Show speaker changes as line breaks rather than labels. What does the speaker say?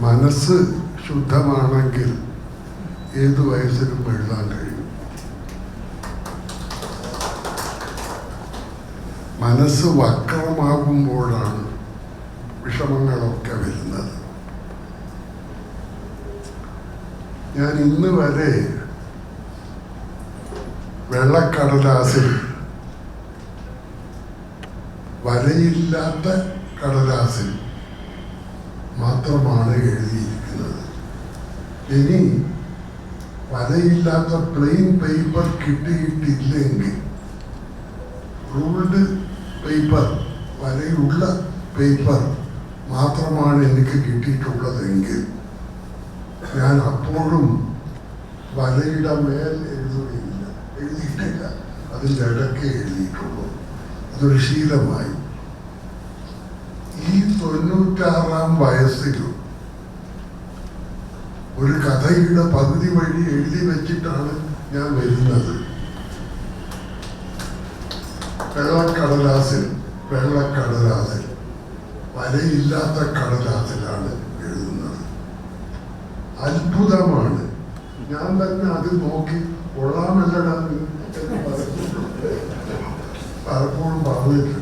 മനസ്സ് ശുദ്ധമാണെങ്കിൽ ഏത് വയസ്സിലും എഴുതാൻ കഴിയും. മനസ്സ് വക്രമാകുമ്പോഴാണ് വിഷമങ്ങളൊക്കെ വരുന്നത്. ഞാൻ ഇന്ന് വരെ വെള്ളക്കടലാസിൽ വരയില്ലാത്ത കടലാസിൽ മാത്രമാണ് എഴുതിയിരിക്കുന്നത്. ഇനി വരയില്ലാത്ത പ്ലെയിൻ പേപ്പർ കിട്ടിയിട്ടില്ലെങ്കിൽ റൂൾഡ് പേപ്പർ, വരയുള്ള പേപ്പർ മാത്രമാണ് എനിക്ക് കിട്ടിയിട്ടുള്ളതെങ്കിൽ ഞാൻ അപ്പോഴും വരയുടെ മേൽ എഴുതിയിട്ടില്ല, അതിൻ്റെ ഇടയ്ക്ക് എഴുതിയിട്ടുള്ളൂ. അതൊരു ശീലമായി. ഈ 96-ാം വയസ്സിലും ഒരു കഥയുടെ പകുതി വഴി എഴുതി വെച്ചിട്ടാണ് ഞാൻ വരുന്നത്. വെള്ളക്കടലാസിൽ വരയില്ലാത്ത കടലാസിലാണ് എഴുതുന്നത്. അത്ഭുതമാണ്. ഞാൻ തന്നെ അത് നോക്കി കൊള്ളാമല്ലടാ എന്ന് പലപ്പോഴും പറഞ്ഞിട്ടുണ്ട്.